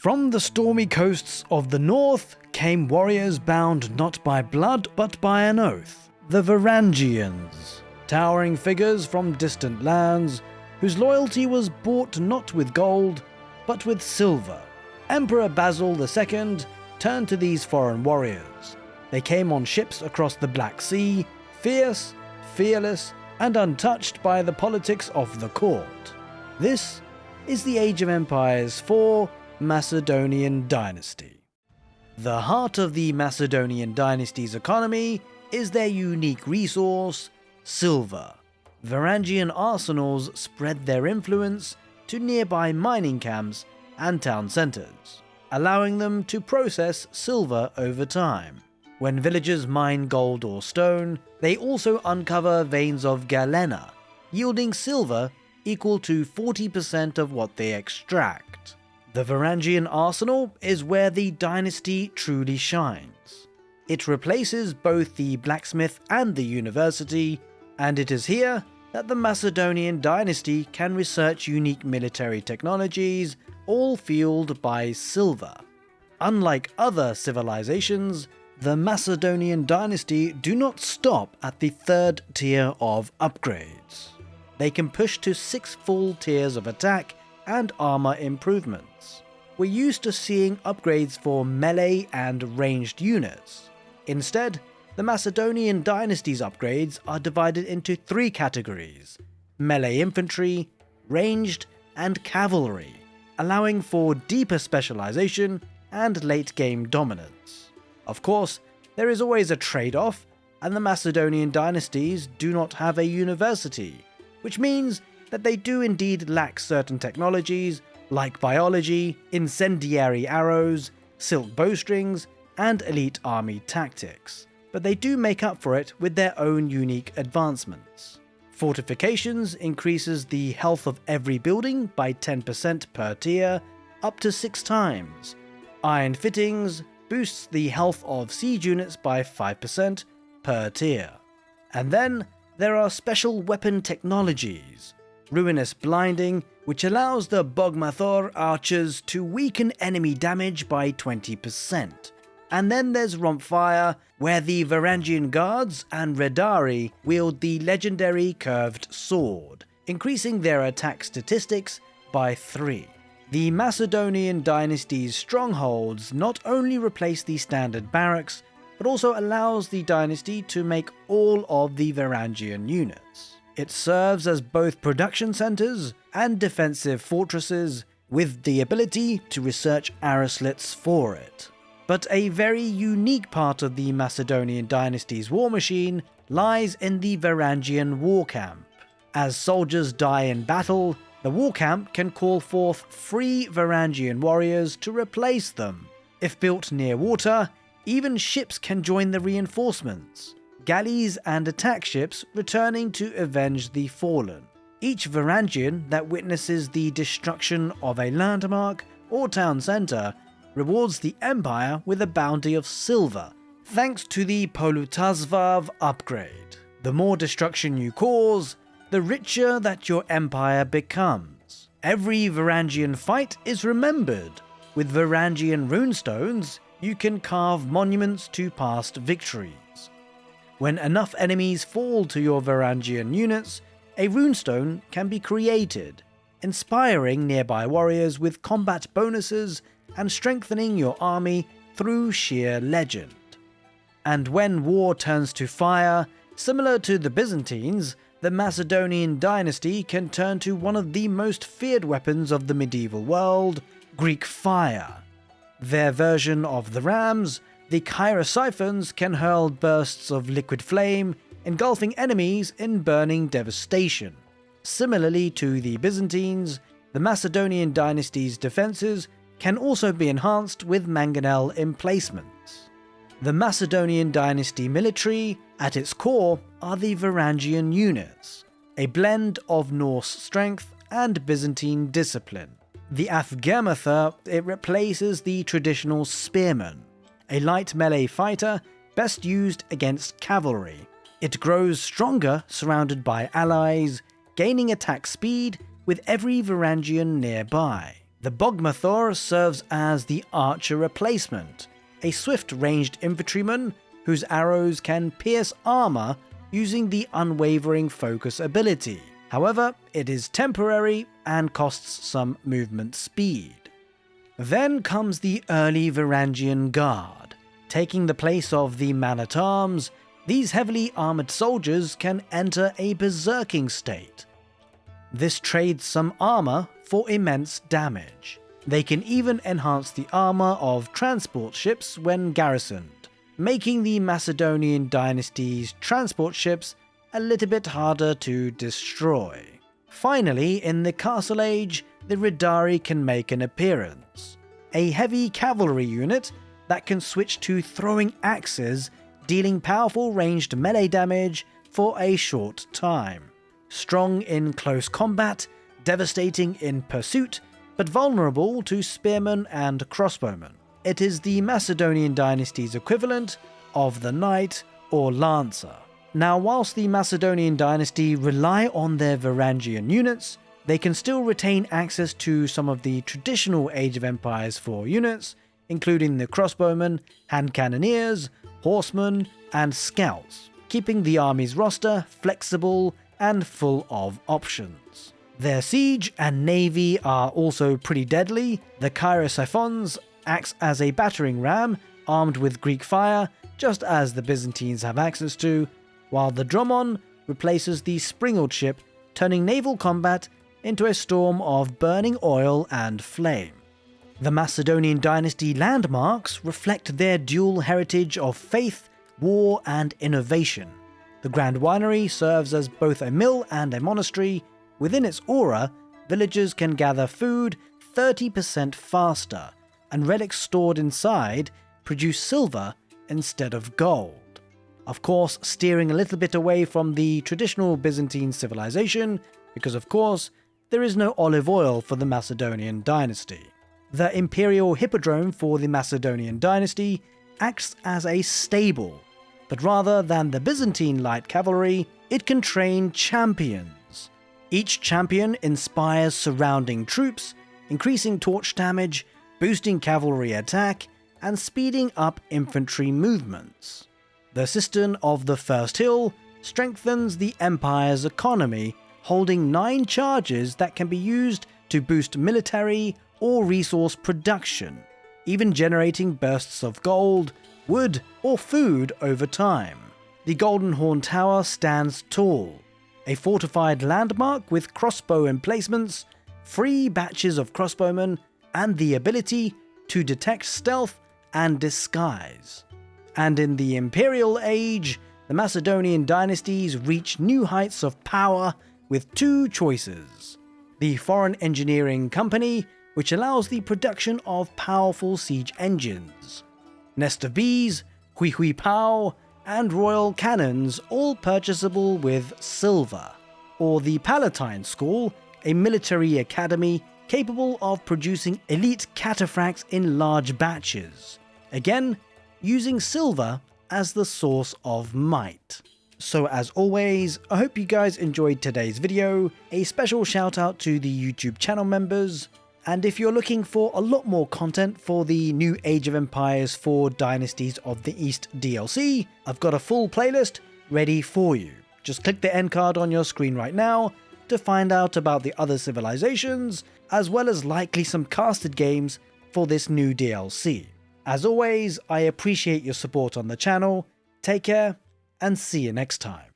From the stormy coasts of the north came warriors bound not by blood but by an oath, the Varangians, towering figures from distant lands whose loyalty was bought not with gold but with silver. Emperor Basil II turned to these foreign warriors. They came on ships across the Black Sea, fierce, fearless, and untouched by the politics of the court. This is the Age of Empires 4 Macedonian Dynasty. The heart of the Macedonian dynasty's economy is their unique resource, silver. Varangian Arsenals spread their influence to nearby mining camps and town centres, allowing them to process silver over time. When villagers mine gold or stone, they also uncover veins of galena, yielding silver equal to 40% of what they extract. The Varangian Arsenal is where the dynasty truly shines. It replaces both the blacksmith and the university, and it is here that the Macedonian dynasty can research unique military technologies, all fueled by silver. Unlike other civilizations, the Macedonian dynasty do not stop at the third tier of upgrades. They can push to 6 full tiers of attack and armor improvements. We're used to seeing upgrades for melee and ranged units. Instead, the Macedonian dynasty's upgrades are divided into 3 categories: melee infantry, ranged, and cavalry, allowing for deeper specialization and late-game dominance. Of course, there is always a trade-off, and the Macedonian dynasties do not have a university, which means that they do indeed lack certain technologies like biology, incendiary arrows, silk bowstrings, and elite army tactics, but they do make up for it with their own unique advancements. Fortifications increases the health of every building by 10% per tier, up to 6 times. Iron fittings boosts the health of siege units by 5% per tier. And then there are special weapon technologies. Ruinous blinding, which allows the Bogmaðr archers to weaken enemy damage by 20%. And then there's Rompfire, where the Varangian Guards and Riddari wield the legendary curved sword, increasing their attack statistics by 3. The Macedonian dynasty's strongholds not only replace the standard barracks, but also allows the dynasty to make all of the Varangian units. It serves as both production centres and defensive fortresses, with the ability to research arrow-slits for it. But a very unique part of the Macedonian dynasty's war machine lies in the Varangian Warcamp. As soldiers die in battle, the Warcamp can call forth free Varangian warriors to replace them. If built near water, even ships can join the reinforcements, galleys and attack ships returning to avenge the fallen. Each Varangian that witnesses the destruction of a landmark or town centre rewards the Empire with a bounty of silver, thanks to the Polutazvav upgrade. The more destruction you cause, the richer that your empire becomes. Every Varangian fight is remembered. With Varangian Runestones, you can carve monuments to past victories. When enough enemies fall to your Varangian units, a runestone can be created, inspiring nearby warriors with combat bonuses and strengthening your army through sheer legend. And when war turns to fire, similar to the Byzantines, the Macedonian dynasty can turn to one of the most feared weapons of the medieval world, Greek fire. Their version of the rams, the Kyrosyphons, can hurl bursts of liquid flame, engulfing enemies in burning devastation. Similarly to the Byzantines, the Macedonian dynasty's defences can also be enhanced with mangonel emplacements. The Macedonian dynasty military, at its core, are the Varangian units, a blend of Norse strength and Byzantine discipline. The Atgeirmaðr, it replaces the traditional spearman, a light melee fighter best used against cavalry. It grows stronger surrounded by allies, gaining attack speed with every Varangian nearby. The Bogmaðr serves as the archer replacement, a swift ranged infantryman whose arrows can pierce armor using the unwavering focus ability. However, it is temporary and costs some movement speed. Then comes the early Varangian Guard. Taking the place of the man-at-arms, these heavily armoured soldiers can enter a berserking state. This trades some armour for immense damage. They can even enhance the armour of transport ships when garrisoned, making the Macedonian Dynasty's transport ships a little bit harder to destroy. Finally, in the Castle Age, the Riddari can make an appearance. A heavy cavalry unit that can switch to throwing axes, dealing powerful ranged melee damage for a short time. Strong in close combat, devastating in pursuit, but vulnerable to spearmen and crossbowmen. It is the Macedonian Dynasty's equivalent of the Knight or Lancer. Now, whilst the Macedonian Dynasty rely on their Varangian units, they can still retain access to some of the traditional Age of Empires 4 units, including the crossbowmen, hand cannoneers, horsemen, and scouts, keeping the army's roster flexible and full of options. Their siege and navy are also pretty deadly. The Kyrosyphons acts as a battering ram armed with Greek fire, just as the Byzantines have access to, while the Dromon replaces the springald ship, turning naval combat into a storm of burning oil and flame. The Macedonian Dynasty landmarks reflect their dual heritage of faith, war, and innovation. The Grand Winery serves as both a mill and a monastery. Within its aura, villagers can gather food 30% faster, and relics stored inside produce silver instead of gold. Of course, steering a little bit away from the traditional Byzantine civilization, because of course, there is no olive oil for the Macedonian dynasty. The Imperial Hippodrome for the Macedonian dynasty acts as a stable, but rather than the Byzantine light cavalry, it can train champions. Each champion inspires surrounding troops, increasing torch damage, boosting cavalry attack, and speeding up infantry movements. The Cistern of the First Hill strengthens the Empire's economy, holding 9 charges that can be used to boost military or resource production, even generating bursts of gold, wood, or food over time. The Golden Horn Tower stands tall, a fortified landmark with crossbow emplacements, free batches of crossbowmen, and the ability to detect stealth and disguise. And in the Imperial Age, the Macedonian dynasties reach new heights of power with 2 choices. The Foreign Engineering Company, which allows the production of powerful siege engines. Nest of Bees, Hui Hui Pao, and Royal Cannons, all purchasable with silver. Or the Palatine School, a military academy capable of producing elite cataphracts in large batches. Again, using silver as the source of might. So as always, I hope you guys enjoyed today's video. A special shout out to the YouTube channel members. And if you're looking for a lot more content for the new Age of Empires 4 Dynasties of the East DLC, I've got a full playlist ready for you. Just click the end card on your screen right now to find out about the other civilizations, as well as likely some casted games for this new DLC. As always, I appreciate your support on the channel. Take care, and see you next time.